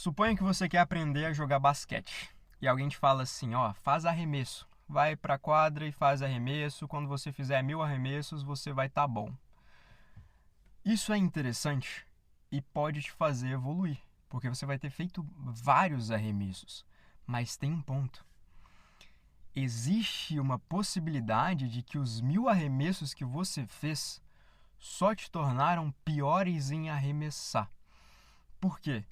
Suponha que você quer aprender a jogar basquete e alguém te fala assim, ó, faz arremesso. Vai pra quadra e faz arremesso. Quando você fizer 1000 arremessos, você vai estar bom. Isso é interessante e pode te fazer evoluir, porque você vai ter feito vários arremessos. Mas tem um ponto. Existe uma possibilidade de que os 1000 arremessos que você fez só te tornaram piores em arremessar. Por quê?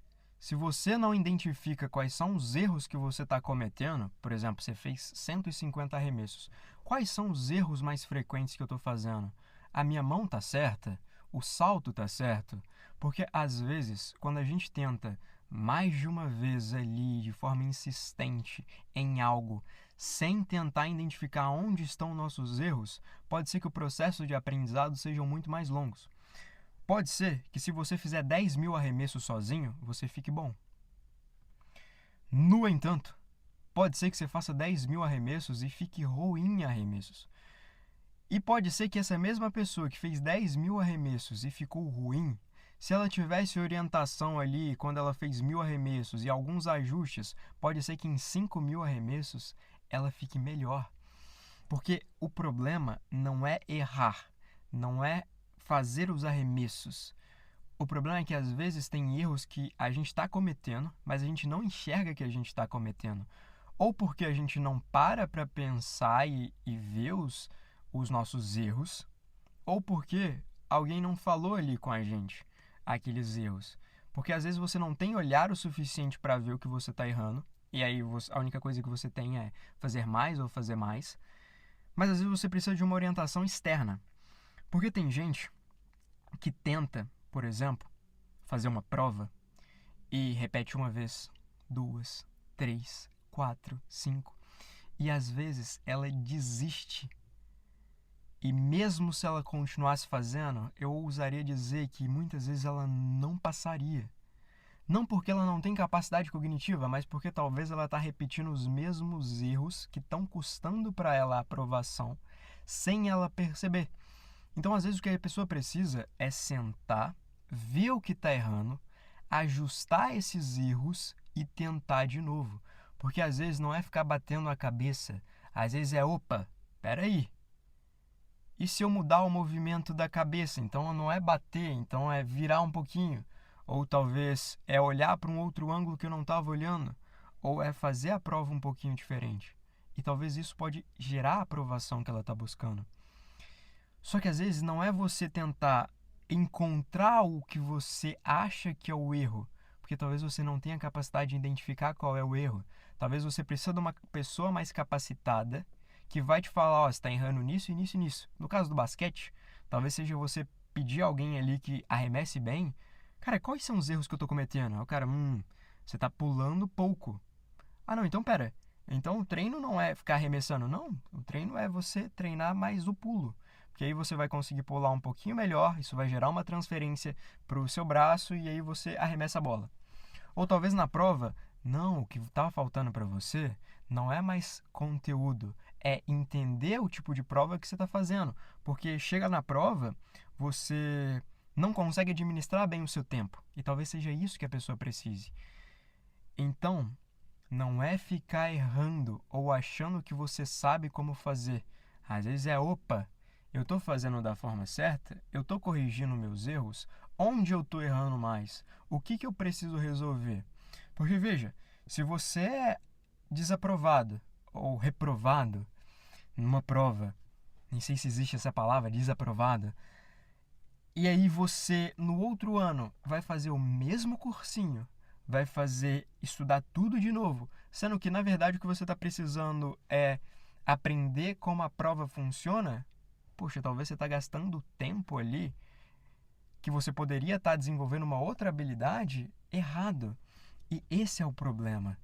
Se você não identifica quais são os erros que você está cometendo, por exemplo, você fez 150 arremessos, quais são os erros mais frequentes que eu estou fazendo? A minha mão está certa? O salto está certo? Porque às vezes, quando a gente tenta mais de uma vez ali, de forma insistente, em algo, sem tentar identificar onde estão nossos erros, pode ser que o processo de aprendizado seja muito mais longo. Pode ser que se você fizer 10.000 arremessos sozinho, você fique bom. No entanto, pode ser que você faça 10.000 arremessos e fique ruim em arremessos. E pode ser que essa mesma pessoa que fez 10.000 arremessos e ficou ruim, se ela tivesse orientação ali quando ela fez 1000 arremessos e alguns ajustes, pode ser que em 5.000 arremessos ela fique melhor. Porque o problema não é errar, não é fazer os arremessos. O problema é que às vezes tem erros que a gente está cometendo, mas a gente não enxerga que a gente está cometendo. Ou porque a gente não para pensar e ver os nossos erros, ou porque alguém não falou ali com a gente aqueles erros. Porque às vezes você não tem olhar o suficiente para ver o que você está errando, e aí a única coisa que você tem é fazer mais ou fazer mais. Mas às vezes você precisa de uma orientação externa. Porque tem gente que tenta, por exemplo, fazer uma prova e repete uma vez, duas, três, quatro, cinco. E às vezes ela desiste. E mesmo se ela continuasse fazendo, eu ousaria dizer que muitas vezes ela não passaria. Não porque ela não tem capacidade cognitiva, mas porque talvez ela está repetindo os mesmos erros que estão custando para ela a aprovação, sem ela perceber. Então, às vezes, o que a pessoa precisa é sentar, ver o que está errando, ajustar esses erros e tentar de novo. Porque às vezes não é ficar batendo a cabeça, às vezes é, opa, peraí. E se eu mudar o movimento da cabeça? Então não é bater, então é virar um pouquinho. Ou talvez é olhar para um outro ângulo que eu não estava olhando. Ou é fazer a prova um pouquinho diferente. E talvez isso pode gerar a aprovação que ela está buscando. Só que às vezes não é você tentar encontrar o que você acha que é o erro, porque talvez você não tenha capacidade de identificar qual é o erro. Talvez você precise de uma pessoa mais capacitada que vai te falar, ó, você está errando nisso e nisso e nisso. No caso do basquete, talvez seja você pedir alguém ali que arremesse bem. Cara, quais são os erros que eu estou cometendo? Aí o cara, você está pulando pouco. Ah, não, então pera. Então o treino não é ficar arremessando, não. O treino é você treinar mais o pulo. Porque aí você vai conseguir pular um pouquinho melhor, isso vai gerar uma transferência para o seu braço e aí você arremessa a bola. Ou talvez na prova, não, o que estava faltando para você não é mais conteúdo, é entender o tipo de prova que você está fazendo. Porque chega na prova, você não consegue administrar bem o seu tempo. E talvez seja isso que a pessoa precise. Então, não é ficar errando ou achando que você sabe como fazer. Às vezes é, opa, eu estou fazendo da forma certa, eu estou corrigindo meus erros, onde eu estou errando mais? O que eu preciso resolver? Porque veja, se você é desaprovado ou reprovado numa prova, nem sei se existe essa palavra, desaprovado, e aí você, no outro ano, vai fazer o mesmo cursinho, vai estudar tudo de novo, sendo que, na verdade, o que você está precisando é aprender como a prova funciona. Poxa, talvez você está gastando tempo ali que você poderia estar desenvolvendo uma outra habilidade errado. E esse é o problema.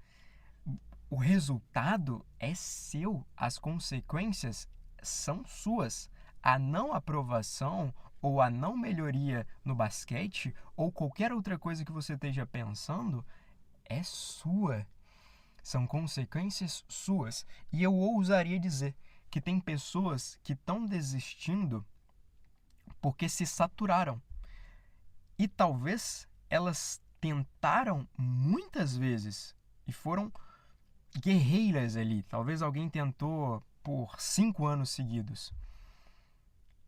O resultado é seu, as consequências são suas. A não aprovação ou a não melhoria no basquete ou qualquer outra coisa que você esteja pensando é sua. São consequências suas. E eu ousaria dizer que tem pessoas que estão desistindo porque se saturaram. E talvez elas tentaram muitas vezes e foram guerreiras ali. Talvez alguém tentou por 5 anos seguidos.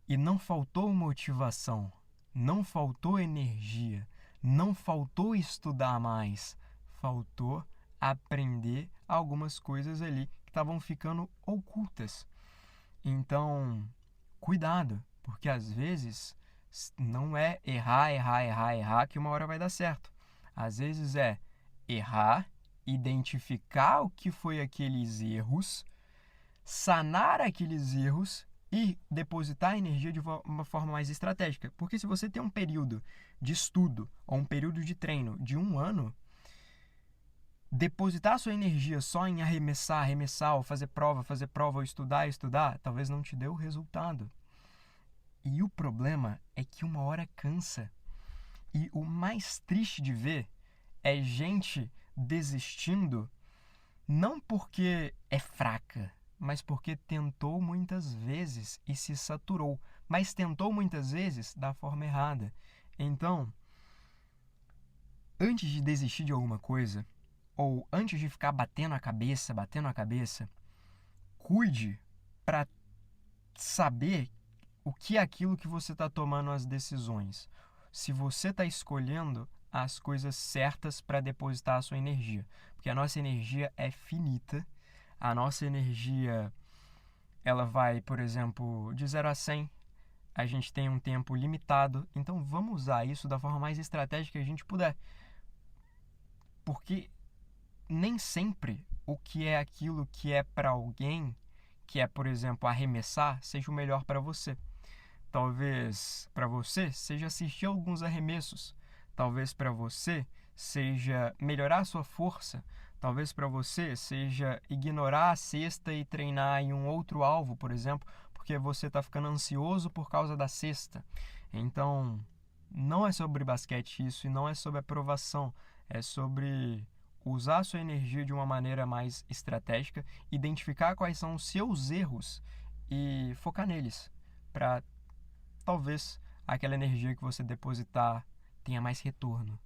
E não faltou motivação, não faltou energia, não faltou estudar mais, faltou aprender algumas coisas ali que estavam ficando ocultas. Então, cuidado, porque às vezes não é errar que uma hora vai dar certo. Às vezes é errar, identificar o que foi aqueles erros, sanar aqueles erros e depositar a energia de uma forma mais estratégica. Porque se você tem um período de estudo ou um período de treino de 1 ano, depositar sua energia só em arremessar, ou fazer prova, ou estudar, talvez não te dê o resultado. E o problema é que uma hora cansa. E o mais triste de ver é gente desistindo não porque é fraca, mas porque tentou muitas vezes e se saturou, mas tentou muitas vezes da forma errada. Então, antes de desistir de alguma coisa, ou antes de ficar batendo a cabeça, cuide para saber o que é aquilo que você está tomando as decisões. Se você está escolhendo as coisas certas para depositar a sua energia. Porque a nossa energia é finita. A nossa energia, ela vai, por exemplo, de 0 a 100. A gente tem um tempo limitado. Então, vamos usar isso da forma mais estratégica que a gente puder. Porque nem sempre o que é aquilo que é para alguém, que é, por exemplo, arremessar, seja o melhor para você. Talvez para você seja assistir alguns arremessos. Talvez para você seja melhorar a sua força. Talvez para você seja ignorar a cesta e treinar em um outro alvo, por exemplo, porque você está ficando ansioso por causa da cesta. Então, não é sobre basquete isso e não é sobre aprovação. É sobre usar a sua energia de uma maneira mais estratégica, identificar quais são os seus erros e focar neles, para talvez aquela energia que você depositar tenha mais retorno.